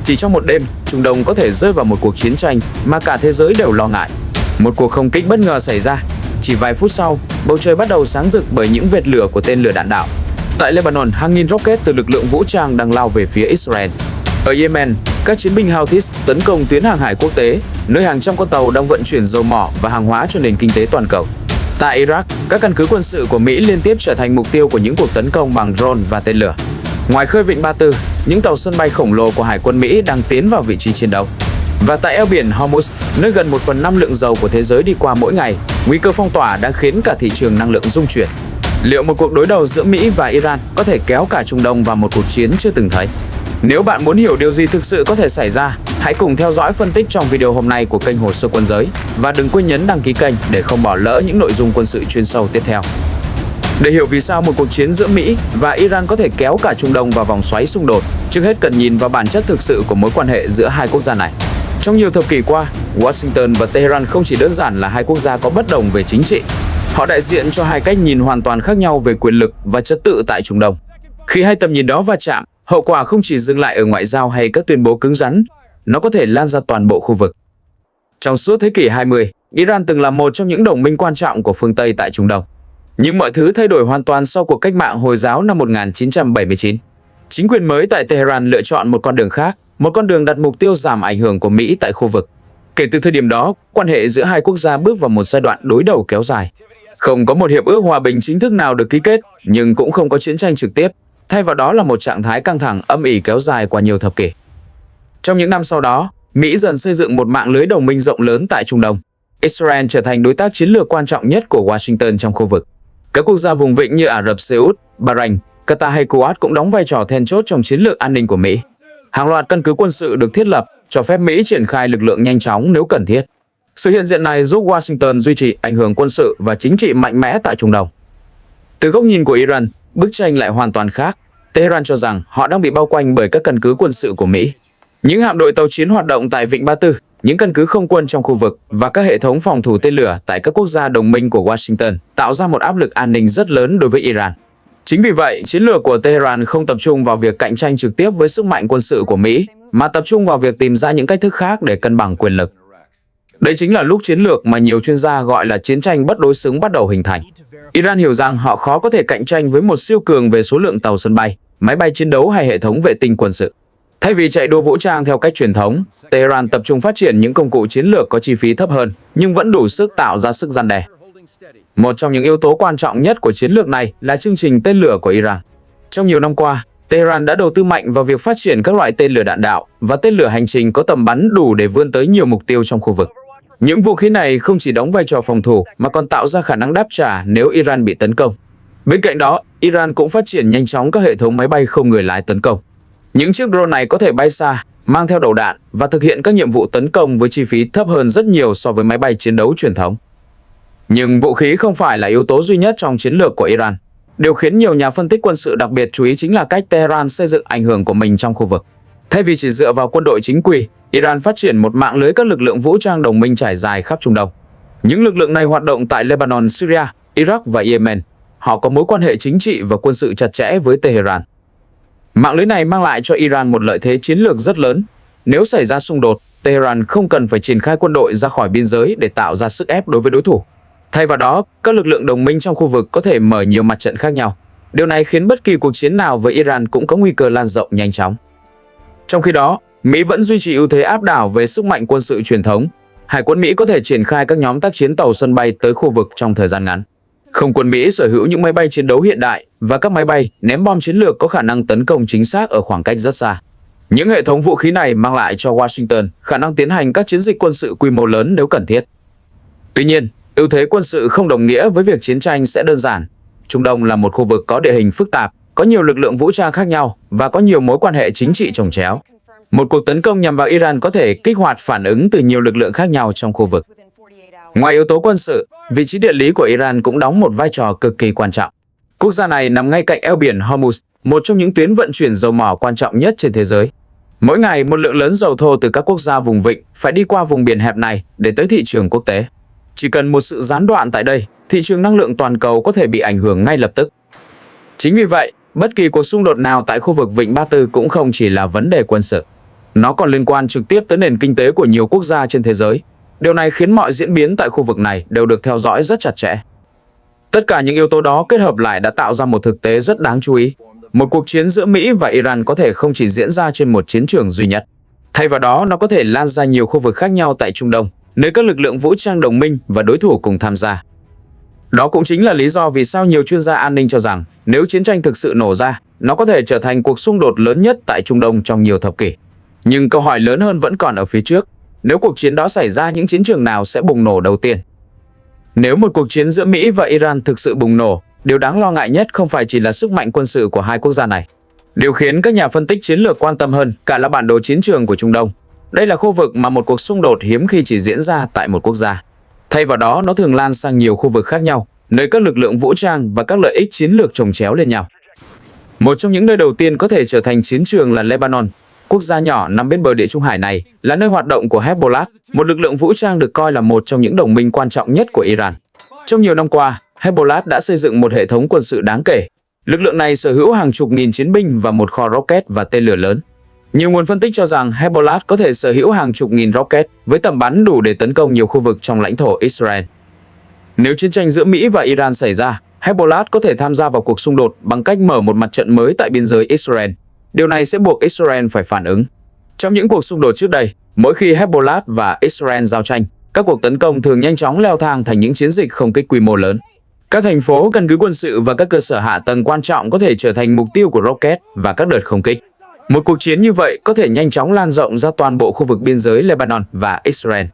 Chỉ trong một đêm, Trung Đông có thể rơi vào một cuộc chiến tranh mà cả thế giới đều lo ngại. Một cuộc không kích bất ngờ xảy ra. Chỉ vài phút sau, bầu trời bắt đầu sáng rực bởi những vệt lửa của tên lửa đạn đạo. Tại Lebanon, hàng nghìn rocket từ lực lượng vũ trang đang lao về phía Israel. Ở Yemen, các chiến binh Houthis tấn công tuyến hàng hải quốc tế, nơi hàng trăm con tàu đang vận chuyển dầu mỏ và hàng hóa cho nền kinh tế toàn cầu. Tại Iraq, các căn cứ quân sự của Mỹ liên tiếp trở thành mục tiêu của những cuộc tấn công bằng drone và tên lửa. Ngoài khơi vịnh Ba Tư, những tàu sân bay khổng lồ của Hải quân Mỹ đang tiến vào vị trí chiến đấu. Và tại eo biển Hormuz, nơi gần 1/5 lượng dầu của thế giới đi qua mỗi ngày, nguy cơ phong tỏa đang khiến cả thị trường năng lượng rung chuyển. Liệu một cuộc đối đầu giữa Mỹ và Iran có thể kéo cả Trung Đông vào một cuộc chiến chưa từng thấy? Nếu bạn muốn hiểu điều gì thực sự có thể xảy ra, hãy cùng theo dõi phân tích trong video hôm nay của kênh Hồ sơ Quân giới và đừng quên nhấn đăng ký kênh để không bỏ lỡ những nội dung quân sự chuyên sâu tiếp theo. Để hiểu vì sao một cuộc chiến giữa Mỹ và Iran có thể kéo cả Trung Đông vào vòng xoáy xung đột, trước hết cần nhìn vào bản chất thực sự của mối quan hệ giữa hai quốc gia này. Trong nhiều thập kỷ qua, Washington và Tehran không chỉ đơn giản là hai quốc gia có bất đồng về chính trị. Họ đại diện cho hai cách nhìn hoàn toàn khác nhau về quyền lực và trật tự tại Trung Đông. Khi hai tầm nhìn đó va chạm, hậu quả không chỉ dừng lại ở ngoại giao hay các tuyên bố cứng rắn, nó có thể lan ra toàn bộ khu vực. Trong suốt thế kỷ 20, Iran từng là một trong những đồng minh quan trọng của phương Tây tại Trung Đông. Nhưng mọi thứ thay đổi hoàn toàn sau cuộc cách mạng Hồi giáo năm 1979. Chính quyền mới tại Tehran lựa chọn một con đường khác, một con đường đặt mục tiêu giảm ảnh hưởng của Mỹ tại khu vực. Kể từ thời điểm đó, quan hệ giữa hai quốc gia bước vào một giai đoạn đối đầu kéo dài. Không có một hiệp ước hòa bình chính thức nào được ký kết, nhưng cũng không có chiến tranh trực tiếp. Thay vào đó là một trạng thái căng thẳng âm ỉ kéo dài qua nhiều thập kỷ. Trong những năm sau đó, Mỹ dần xây dựng một mạng lưới đồng minh rộng lớn tại Trung Đông. Israel trở thành đối tác chiến lược quan trọng nhất của Washington trong khu vực. Các quốc gia vùng vịnh như Ả Rập Xê Út, Bahrain, Qatar hay Kuwait cũng đóng vai trò then chốt trong chiến lược an ninh của Mỹ. Hàng loạt căn cứ quân sự được thiết lập, cho phép Mỹ triển khai lực lượng nhanh chóng nếu cần thiết. Sự hiện diện này giúp Washington duy trì ảnh hưởng quân sự và chính trị mạnh mẽ tại Trung Đông. Từ góc nhìn của Iran, bức tranh lại hoàn toàn khác. Tehran cho rằng họ đang bị bao quanh bởi các căn cứ quân sự của Mỹ. Những hạm đội tàu chiến hoạt động tại vịnh Ba Tư, những căn cứ không quân trong khu vực và các hệ thống phòng thủ tên lửa tại các quốc gia đồng minh của Washington tạo ra một áp lực an ninh rất lớn đối với Iran. Chính vì vậy, chiến lược của Tehran không tập trung vào việc cạnh tranh trực tiếp với sức mạnh quân sự của Mỹ, mà tập trung vào việc tìm ra những cách thức khác để cân bằng quyền lực. Đây chính là lúc chiến lược mà nhiều chuyên gia gọi là chiến tranh bất đối xứng bắt đầu hình thành. Iran hiểu rằng họ khó có thể cạnh tranh với một siêu cường về số lượng tàu sân bay, máy bay chiến đấu hay hệ thống vệ tinh quân sự. Thay vì chạy đua vũ trang theo cách truyền thống, Tehran tập trung phát triển những công cụ chiến lược có chi phí thấp hơn, nhưng vẫn đủ sức tạo ra sức răn đe. Một trong những yếu tố quan trọng nhất của chiến lược này là chương trình tên lửa của Iran. Trong nhiều năm qua, Tehran đã đầu tư mạnh vào việc phát triển các loại tên lửa đạn đạo và tên lửa hành trình có tầm bắn đủ để vươn tới nhiều mục tiêu trong khu vực. Những vũ khí này không chỉ đóng vai trò phòng thủ mà còn tạo ra khả năng đáp trả nếu Iran bị tấn công. Bên cạnh đó, Iran cũng phát triển nhanh chóng các hệ thống máy bay không người lái tấn công. Những chiếc drone này có thể bay xa, mang theo đầu đạn và thực hiện các nhiệm vụ tấn công với chi phí thấp hơn rất nhiều so với máy bay chiến đấu truyền thống. Nhưng vũ khí không phải là yếu tố duy nhất trong chiến lược của Iran. Điều khiến nhiều nhà phân tích quân sự đặc biệt chú ý chính là cách Tehran xây dựng ảnh hưởng của mình trong khu vực. Thay vì chỉ dựa vào quân đội chính quy, Iran phát triển một mạng lưới các lực lượng vũ trang đồng minh trải dài khắp Trung Đông. Những lực lượng này hoạt động tại Lebanon, Syria, Iraq và Yemen. Họ có mối quan hệ chính trị và quân sự chặt chẽ với Tehran. Mạng lưới này mang lại cho Iran một lợi thế chiến lược rất lớn. Nếu xảy ra xung đột, Tehran không cần phải triển khai quân đội ra khỏi biên giới để tạo ra sức ép đối với đối thủ. Thay vào đó, các lực lượng đồng minh trong khu vực có thể mở nhiều mặt trận khác nhau. Điều này khiến bất kỳ cuộc chiến nào với Iran cũng có nguy cơ lan rộng nhanh chóng. Trong khi đó, Mỹ vẫn duy trì ưu thế áp đảo về sức mạnh quân sự truyền thống. Hải quân Mỹ có thể triển khai các nhóm tác chiến tàu sân bay tới khu vực trong thời gian ngắn. Không quân Mỹ sở hữu những máy bay chiến đấu hiện đại và các máy bay ném bom chiến lược có khả năng tấn công chính xác ở khoảng cách rất xa. Những hệ thống vũ khí này mang lại cho Washington khả năng tiến hành các chiến dịch quân sự quy mô lớn nếu cần thiết. Tuy nhiên, ưu thế quân sự không đồng nghĩa với việc chiến tranh sẽ đơn giản. Trung Đông là một khu vực có địa hình phức tạp, có nhiều lực lượng vũ trang khác nhau và có nhiều mối quan hệ chính trị chồng chéo. Một cuộc tấn công nhằm vào Iran có thể kích hoạt phản ứng từ nhiều lực lượng khác nhau trong khu vực. Ngoài yếu tố quân sự, vị trí địa lý của Iran cũng đóng một vai trò cực kỳ quan trọng. Quốc gia này nằm ngay cạnh eo biển Hormuz, một trong những tuyến vận chuyển dầu mỏ quan trọng nhất trên thế giới. Mỗi ngày, một lượng lớn dầu thô từ các quốc gia vùng vịnh phải đi qua vùng biển hẹp này để tới thị trường quốc tế. Chỉ cần một sự gián đoạn tại đây, thị trường năng lượng toàn cầu có thể bị ảnh hưởng ngay lập tức. Chính vì vậy, bất kỳ cuộc xung đột nào tại khu vực Vịnh Ba Tư cũng không chỉ là vấn đề quân sự. Nó còn liên quan trực tiếp tới nền kinh tế của nhiều quốc gia trên thế giới. Điều này khiến mọi diễn biến tại khu vực này đều được theo dõi rất chặt chẽ. Tất cả những yếu tố đó kết hợp lại đã tạo ra một thực tế rất đáng chú ý. Một cuộc chiến giữa Mỹ và Iran có thể không chỉ diễn ra trên một chiến trường duy nhất. Thay vào đó, nó có thể lan ra nhiều khu vực khác nhau tại Trung Đông, nơi các lực lượng vũ trang đồng minh và đối thủ cùng tham gia. Đó cũng chính là lý do vì sao nhiều chuyên gia an ninh cho rằng nếu chiến tranh thực sự nổ ra, nó có thể trở thành cuộc xung đột lớn nhất tại Trung Đông trong nhiều thập kỷ. Nhưng câu hỏi lớn hơn vẫn còn ở phía trước. Nếu cuộc chiến đó xảy ra, những chiến trường nào sẽ bùng nổ đầu tiên? Nếu một cuộc chiến giữa Mỹ và Iran thực sự bùng nổ, điều đáng lo ngại nhất không phải chỉ là sức mạnh quân sự của hai quốc gia này. Điều khiến các nhà phân tích chiến lược quan tâm hơn cả là bản đồ chiến trường của Trung Đông. Đây là khu vực mà một cuộc xung đột hiếm khi chỉ diễn ra tại một quốc gia. Thay vào đó, nó thường lan sang nhiều khu vực khác nhau, nơi các lực lượng vũ trang và các lợi ích chiến lược chồng chéo lên nhau. Một trong những nơi đầu tiên có thể trở thành chiến trường là Lebanon. Quốc gia nhỏ nằm bên bờ Địa Trung Hải này là nơi hoạt động của Hezbollah, một lực lượng vũ trang được coi là một trong những đồng minh quan trọng nhất của Iran. Trong nhiều năm qua, Hezbollah đã xây dựng một hệ thống quân sự đáng kể. Lực lượng này sở hữu hàng chục nghìn chiến binh và một kho rocket và tên lửa lớn. Nhiều nguồn phân tích cho rằng Hezbollah có thể sở hữu hàng chục nghìn rocket với tầm bắn đủ để tấn công nhiều khu vực trong lãnh thổ Israel. Nếu chiến tranh giữa Mỹ và Iran xảy ra, Hezbollah có thể tham gia vào cuộc xung đột bằng cách mở một mặt trận mới tại biên giới Israel. Điều này sẽ buộc Israel phải phản ứng. Trong những cuộc xung đột trước đây, mỗi khi Hezbollah và Israel giao tranh, các cuộc tấn công thường nhanh chóng leo thang thành những chiến dịch không kích quy mô lớn. Các thành phố, căn cứ quân sự và các cơ sở hạ tầng quan trọng có thể trở thành mục tiêu của rocket và các đợt không kích. Một cuộc chiến như vậy có thể nhanh chóng lan rộng ra toàn bộ khu vực biên giới Lebanon và Israel.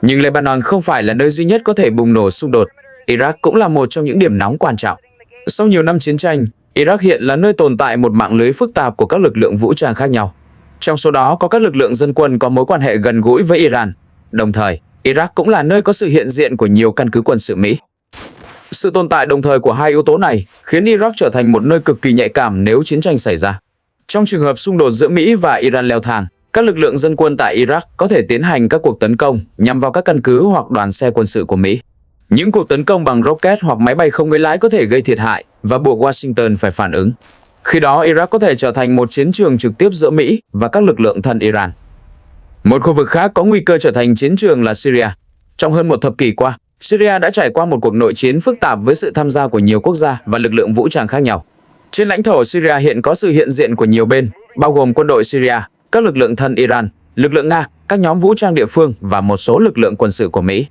Nhưng Lebanon không phải là nơi duy nhất có thể bùng nổ xung đột. Iraq cũng là một trong những điểm nóng quan trọng. Sau nhiều năm chiến tranh, Iraq hiện là nơi tồn tại một mạng lưới phức tạp của các lực lượng vũ trang khác nhau. Trong số đó có các lực lượng dân quân có mối quan hệ gần gũi với Iran. Đồng thời, Iraq cũng là nơi có sự hiện diện của nhiều căn cứ quân sự Mỹ. Sự tồn tại đồng thời của hai yếu tố này khiến Iraq trở thành một nơi cực kỳ nhạy cảm nếu chiến tranh xảy ra. Trong trường hợp xung đột giữa Mỹ và Iran leo thang, các lực lượng dân quân tại Iraq có thể tiến hành các cuộc tấn công nhằm vào các căn cứ hoặc đoàn xe quân sự của Mỹ. Những cuộc tấn công bằng rocket hoặc máy bay không người lái có thể gây thiệt hại và buộc Washington phải phản ứng. Khi đó, Iraq có thể trở thành một chiến trường trực tiếp giữa Mỹ và các lực lượng thân Iran. Một khu vực khác có nguy cơ trở thành chiến trường là Syria. Trong hơn một thập kỷ qua, Syria đã trải qua một cuộc nội chiến phức tạp với sự tham gia của nhiều quốc gia và lực lượng vũ trang khác nhau. Trên lãnh thổ Syria hiện có sự hiện diện của nhiều bên, bao gồm quân đội Syria, các lực lượng thân Iran, lực lượng Nga, các nhóm vũ trang địa phương và một số lực lượng quân sự của Mỹ.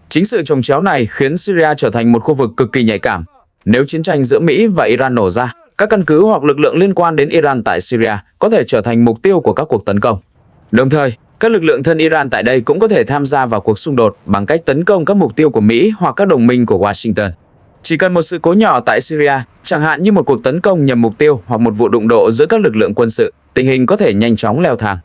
Chính sự chồng chéo này khiến Syria trở thành một khu vực cực kỳ nhạy cảm. Nếu chiến tranh giữa Mỹ và Iran nổ ra, các căn cứ hoặc lực lượng liên quan đến Iran tại Syria có thể trở thành mục tiêu của các cuộc tấn công. Đồng thời, các lực lượng thân Iran tại đây cũng có thể tham gia vào cuộc xung đột bằng cách tấn công các mục tiêu của Mỹ hoặc các đồng minh của Washington. Chỉ cần một sự cố nhỏ tại Syria, chẳng hạn như một cuộc tấn công nhằm mục tiêu hoặc một vụ đụng độ giữa các lực lượng quân sự, tình hình có thể nhanh chóng leo thang.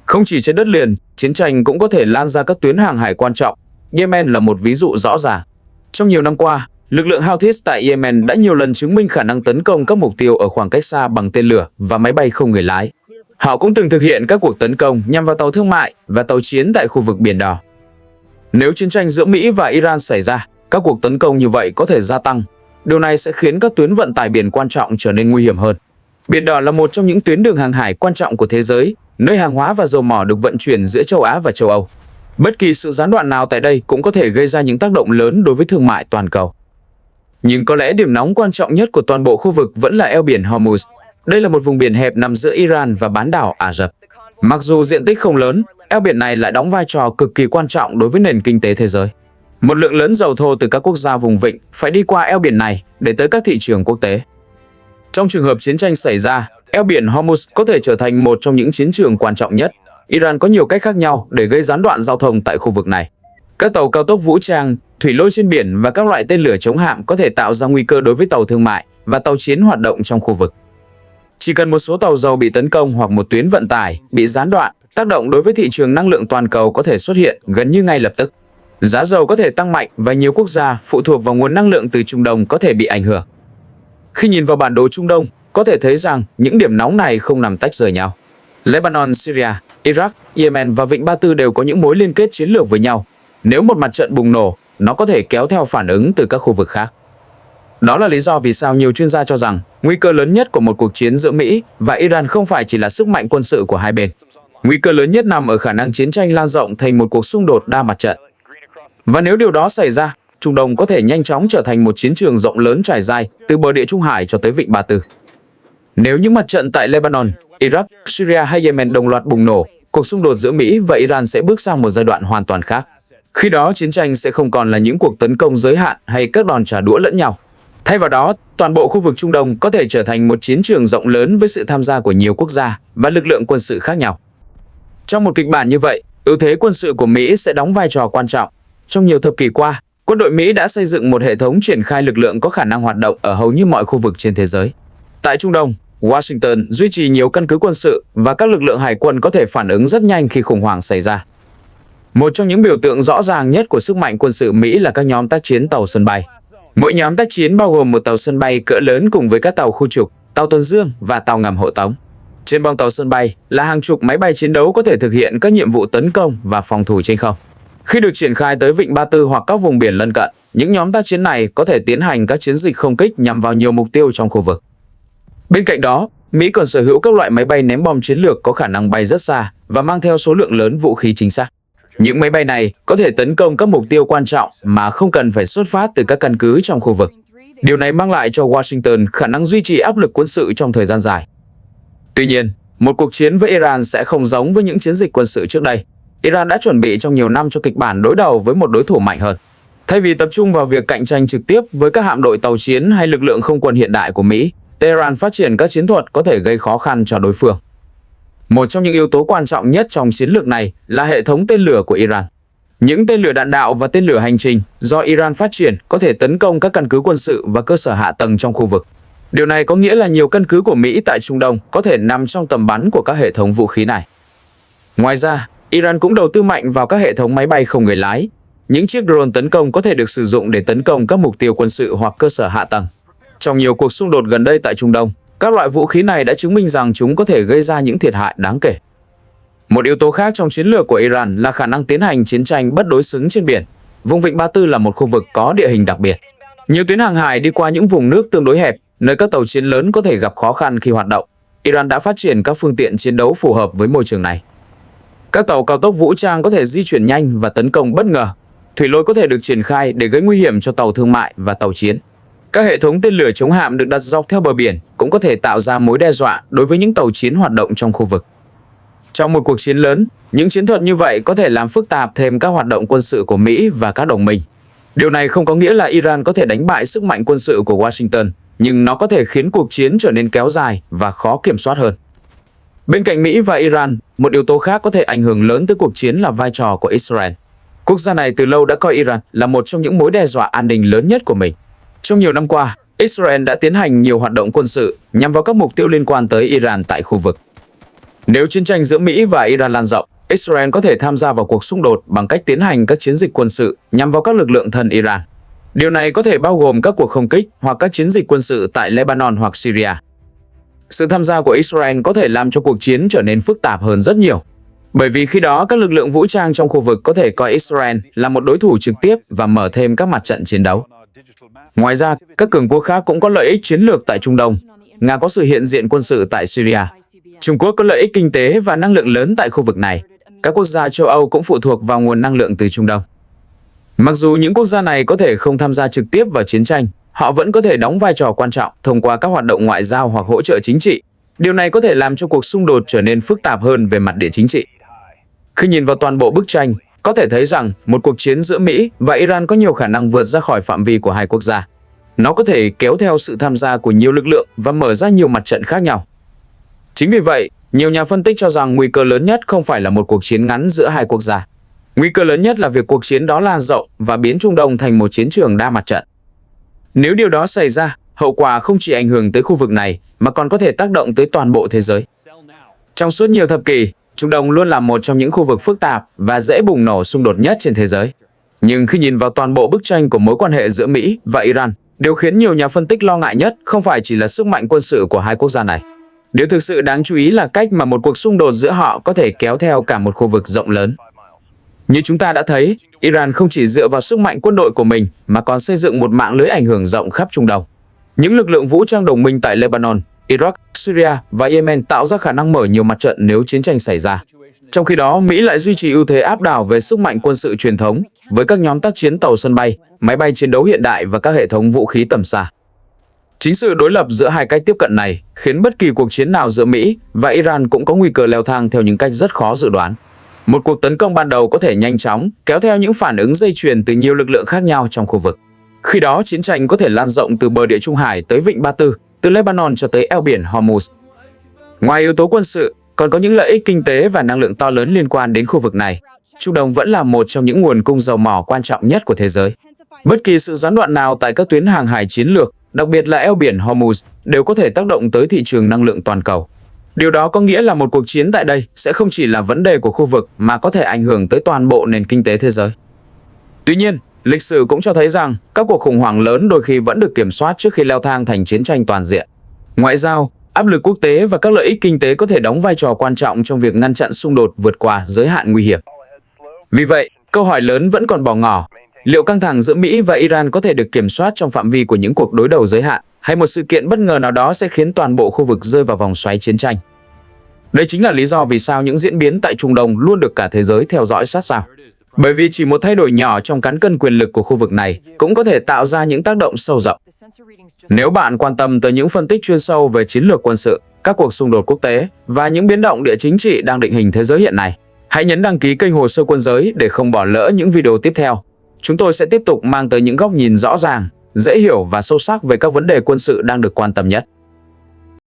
Không chỉ trên đất liền, chiến tranh cũng có thể lan ra các tuyến hàng hải quan trọng. Yemen là một ví dụ rõ ràng. Trong nhiều năm qua, lực lượng Houthis tại Yemen đã nhiều lần chứng minh khả năng tấn công các mục tiêu ở khoảng cách xa bằng tên lửa và máy bay không người lái. Họ cũng từng thực hiện các cuộc tấn công nhằm vào tàu thương mại và tàu chiến tại khu vực Biển Đỏ. Nếu chiến tranh giữa Mỹ và Iran xảy ra, các cuộc tấn công như vậy có thể gia tăng. Điều này sẽ khiến các tuyến vận tải biển quan trọng trở nên nguy hiểm hơn. Biển Đỏ là một trong những tuyến đường hàng hải quan trọng của thế giới, nơi hàng hóa và dầu mỏ được vận chuyển giữa châu Á và châu Âu. Bất kỳ sự gián đoạn nào tại đây cũng có thể gây ra những tác động lớn đối với thương mại toàn cầu. Nhưng có lẽ điểm nóng quan trọng nhất của toàn bộ khu vực vẫn là eo biển Hormuz. Đây là một vùng biển hẹp nằm giữa Iran và bán đảo Ả Rập. Mặc dù diện tích không lớn, eo biển này lại đóng vai trò cực kỳ quan trọng đối với nền kinh tế thế giới. Một lượng lớn dầu thô từ các quốc gia vùng vịnh phải đi qua eo biển này để tới các thị trường quốc tế. Trong trường hợp chiến tranh xảy ra, eo biển Hormuz có thể trở thành một trong những chiến trường quan trọng nhất. Iran có nhiều cách khác nhau để gây gián đoạn giao thông tại khu vực này. Các tàu cao tốc vũ trang, thủy lôi trên biển và các loại tên lửa chống hạm có thể tạo ra nguy cơ đối với tàu thương mại và tàu chiến hoạt động trong khu vực. Chỉ cần một số tàu dầu bị tấn công hoặc một tuyến vận tải bị gián đoạn, tác động đối với thị trường năng lượng toàn cầu có thể xuất hiện gần như ngay lập tức. Giá dầu có thể tăng mạnh và nhiều quốc gia phụ thuộc vào nguồn năng lượng từ Trung Đông có thể bị ảnh hưởng. Khi nhìn vào bản đồ Trung Đông, có thể thấy rằng những điểm nóng này không nằm tách rời nhau. Lebanon, Syria, Iraq, Yemen và Vịnh Ba Tư đều có những mối liên kết chiến lược với nhau. Nếu một mặt trận bùng nổ, nó có thể kéo theo phản ứng từ các khu vực khác. Đó là lý do vì sao nhiều chuyên gia cho rằng nguy cơ lớn nhất của một cuộc chiến giữa Mỹ và Iran không phải chỉ là sức mạnh quân sự của hai bên. Nguy cơ lớn nhất nằm ở khả năng chiến tranh lan rộng thành một cuộc xung đột đa mặt trận. Và nếu điều đó xảy ra, Trung Đông có thể nhanh chóng trở thành một chiến trường rộng lớn trải dài từ bờ Địa Trung Hải cho tới Vịnh Ba Tư. Nếu những mặt trận tại Lebanon, Iraq, Syria hay Yemen đồng loạt bùng nổ, cuộc xung đột giữa Mỹ và Iran sẽ bước sang một giai đoạn hoàn toàn khác. Khi đó, chiến tranh sẽ không còn là những cuộc tấn công giới hạn hay các đòn trả đũa lẫn nhau. Thay vào đó, toàn bộ khu vực Trung Đông có thể trở thành một chiến trường rộng lớn với sự tham gia của nhiều quốc gia và lực lượng quân sự khác nhau. Trong một kịch bản như vậy, ưu thế quân sự của Mỹ sẽ đóng vai trò quan trọng. Trong nhiều thập kỷ qua, quân đội Mỹ đã xây dựng một hệ thống triển khai lực lượng có khả năng hoạt động ở hầu như mọi khu vực trên thế giới. Tại Trung Đông, Washington duy trì nhiều căn cứ quân sự và các lực lượng hải quân có thể phản ứng rất nhanh khi khủng hoảng xảy ra. Một trong những biểu tượng rõ ràng nhất của sức mạnh quân sự Mỹ là các nhóm tác chiến tàu sân bay. Mỗi nhóm tác chiến bao gồm một tàu sân bay cỡ lớn cùng với các tàu khu trục, tàu tuần dương và tàu ngầm hộ tống. Trên bong tàu sân bay là hàng chục máy bay chiến đấu có thể thực hiện các nhiệm vụ tấn công và phòng thủ trên không. Khi được triển khai tới Vịnh Ba Tư hoặc các vùng biển lân cận, những nhóm tác chiến này có thể tiến hành các chiến dịch không kích nhằm vào nhiều mục tiêu trong khu vực. Bên cạnh đó, Mỹ còn sở hữu các loại máy bay ném bom chiến lược có khả năng bay rất xa và mang theo số lượng lớn vũ khí chính xác. Những máy bay này có thể tấn công các mục tiêu quan trọng mà không cần phải xuất phát từ các căn cứ trong khu vực. Điều này mang lại cho Washington khả năng duy trì áp lực quân sự trong thời gian dài. Tuy nhiên, một cuộc chiến với Iran sẽ không giống với những chiến dịch quân sự trước đây. Iran đã chuẩn bị trong nhiều năm cho kịch bản đối đầu với một đối thủ mạnh hơn. Thay vì tập trung vào việc cạnh tranh trực tiếp với các hạm đội tàu chiến hay lực lượng không quân hiện đại của Mỹ, Tehran phát triển các chiến thuật có thể gây khó khăn cho đối phương. Một trong những yếu tố quan trọng nhất trong chiến lược này là hệ thống tên lửa của Iran. Những tên lửa đạn đạo và tên lửa hành trình do Iran phát triển có thể tấn công các căn cứ quân sự và cơ sở hạ tầng trong khu vực. Điều này có nghĩa là nhiều căn cứ của Mỹ tại Trung Đông có thể nằm trong tầm bắn của các hệ thống vũ khí này. Ngoài ra, Iran cũng đầu tư mạnh vào các hệ thống máy bay không người lái. Những chiếc drone tấn công có thể được sử dụng để tấn công các mục tiêu quân sự hoặc cơ sở hạ tầng. Trong nhiều cuộc xung đột gần đây tại Trung Đông, các loại vũ khí này đã chứng minh rằng chúng có thể gây ra những thiệt hại đáng kể. Một yếu tố khác trong chiến lược của Iran là khả năng tiến hành chiến tranh bất đối xứng trên biển. Vùng Vịnh Ba Tư là một khu vực có địa hình đặc biệt. Nhiều tuyến hàng hải đi qua những vùng nước tương đối hẹp, nơi các tàu chiến lớn có thể gặp khó khăn khi hoạt động. Iran đã phát triển các phương tiện chiến đấu phù hợp với môi trường này. Các tàu cao tốc vũ trang có thể di chuyển nhanh và tấn công bất ngờ. Thủy lôi có thể được triển khai để gây nguy hiểm cho tàu thương mại và tàu chiến. Các hệ thống tên lửa chống hạm được đặt dọc theo bờ biển cũng có thể tạo ra mối đe dọa đối với những tàu chiến hoạt động trong khu vực. Trong một cuộc chiến lớn, những chiến thuật như vậy có thể làm phức tạp thêm các hoạt động quân sự của Mỹ và các đồng minh. Điều này không có nghĩa là Iran có thể đánh bại sức mạnh quân sự của Washington, nhưng nó có thể khiến cuộc chiến trở nên kéo dài và khó kiểm soát hơn. Bên cạnh Mỹ và Iran, một yếu tố khác có thể ảnh hưởng lớn tới cuộc chiến là vai trò của Israel. Quốc gia này từ lâu đã coi Iran là một trong những mối đe dọa an ninh lớn nhất của mình. Trong nhiều năm qua, Israel đã tiến hành nhiều hoạt động quân sự nhằm vào các mục tiêu liên quan tới Iran tại khu vực. Nếu chiến tranh giữa Mỹ và Iran lan rộng, Israel có thể tham gia vào cuộc xung đột bằng cách tiến hành các chiến dịch quân sự nhằm vào các lực lượng thân Iran. Điều này có thể bao gồm các cuộc không kích hoặc các chiến dịch quân sự tại Lebanon hoặc Syria. Sự tham gia của Israel có thể làm cho cuộc chiến trở nên phức tạp hơn rất nhiều. Bởi vì khi đó các lực lượng vũ trang trong khu vực có thể coi Israel là một đối thủ trực tiếp và mở thêm các mặt trận chiến đấu. Ngoài ra, các cường quốc khác cũng có lợi ích chiến lược tại Trung Đông. Nga có sự hiện diện quân sự tại Syria. Trung Quốc có lợi ích kinh tế và năng lượng lớn tại khu vực này. Các quốc gia châu Âu cũng phụ thuộc vào nguồn năng lượng từ Trung Đông. Mặc dù những quốc gia này có thể không tham gia trực tiếp vào chiến tranh, họ vẫn có thể đóng vai trò quan trọng thông qua các hoạt động ngoại giao hoặc hỗ trợ chính trị. Điều này có thể làm cho cuộc xung đột trở nên phức tạp hơn về mặt địa chính trị. Khi nhìn vào toàn bộ bức tranh, có thể thấy rằng một cuộc chiến giữa Mỹ và Iran có nhiều khả năng vượt ra khỏi phạm vi của hai quốc gia. Nó có thể kéo theo sự tham gia của nhiều lực lượng và mở ra nhiều mặt trận khác nhau. Chính vì vậy, nhiều nhà phân tích cho rằng nguy cơ lớn nhất không phải là một cuộc chiến ngắn giữa hai quốc gia. Nguy cơ lớn nhất là việc cuộc chiến đó lan rộng và biến Trung Đông thành một chiến trường đa mặt trận. Nếu điều đó xảy ra, hậu quả không chỉ ảnh hưởng tới khu vực này mà còn có thể tác động tới toàn bộ thế giới. Trong suốt nhiều thập kỷ, Trung Đông luôn là một trong những khu vực phức tạp và dễ bùng nổ xung đột nhất trên thế giới. Nhưng khi nhìn vào toàn bộ bức tranh của mối quan hệ giữa Mỹ và Iran, điều khiến nhiều nhà phân tích lo ngại nhất không phải chỉ là sức mạnh quân sự của hai quốc gia này. Điều thực sự đáng chú ý là cách mà một cuộc xung đột giữa họ có thể kéo theo cả một khu vực rộng lớn. Như chúng ta đã thấy, Iran không chỉ dựa vào sức mạnh quân đội của mình mà còn xây dựng một mạng lưới ảnh hưởng rộng khắp Trung Đông. Những lực lượng vũ trang đồng minh tại Lebanon, Iraq, Syria và Yemen tạo ra khả năng mở nhiều mặt trận nếu chiến tranh xảy ra. Trong khi đó, Mỹ lại duy trì ưu thế áp đảo về sức mạnh quân sự truyền thống với các nhóm tác chiến tàu sân bay, máy bay chiến đấu hiện đại và các hệ thống vũ khí tầm xa. Chính sự đối lập giữa hai cách tiếp cận này khiến bất kỳ cuộc chiến nào giữa Mỹ và Iran cũng có nguy cơ leo thang theo những cách rất khó dự đoán. Một cuộc tấn công ban đầu có thể nhanh chóng kéo theo những phản ứng dây chuyền từ nhiều lực lượng khác nhau trong khu vực. Khi đó, chiến tranh có thể lan rộng từ bờ Địa Trung Hải tới Vịnh Ba Tư, từ Lebanon cho tới eo biển Hormuz. Ngoài yếu tố quân sự, còn có những lợi ích kinh tế và năng lượng to lớn liên quan đến khu vực này. Trung Đông vẫn là một trong những nguồn cung dầu mỏ quan trọng nhất của thế giới. Bất kỳ sự gián đoạn nào tại các tuyến hàng hải chiến lược, đặc biệt là eo biển Hormuz, đều có thể tác động tới thị trường năng lượng toàn cầu. Điều đó có nghĩa là một cuộc chiến tại đây sẽ không chỉ là vấn đề của khu vực mà có thể ảnh hưởng tới toàn bộ nền kinh tế thế giới. Tuy nhiên, lịch sử cũng cho thấy rằng các cuộc khủng hoảng lớn đôi khi vẫn được kiểm soát trước khi leo thang thành chiến tranh toàn diện. Ngoại giao, áp lực quốc tế và các lợi ích kinh tế có thể đóng vai trò quan trọng trong việc ngăn chặn xung đột vượt qua giới hạn nguy hiểm. Vì vậy, câu hỏi lớn vẫn còn bỏ ngỏ. Liệu căng thẳng giữa Mỹ và Iran có thể được kiểm soát trong phạm vi của những cuộc đối đầu giới hạn, hay một sự kiện bất ngờ nào đó sẽ khiến toàn bộ khu vực rơi vào vòng xoáy chiến tranh? Đây chính là lý do vì sao những diễn biến tại Trung Đông luôn được cả thế giới theo dõi sát sao. Bởi vì chỉ một thay đổi nhỏ trong cán cân quyền lực của khu vực này cũng có thể tạo ra những tác động sâu rộng. Nếu bạn quan tâm tới những phân tích chuyên sâu về chiến lược quân sự, các cuộc xung đột quốc tế và những biến động địa chính trị đang định hình thế giới hiện nay, hãy nhấn đăng ký kênh Hồ Sơ Quân Giới để không bỏ lỡ những video tiếp theo. Chúng tôi sẽ tiếp tục mang tới những góc nhìn rõ ràng, dễ hiểu và sâu sắc về các vấn đề quân sự đang được quan tâm nhất.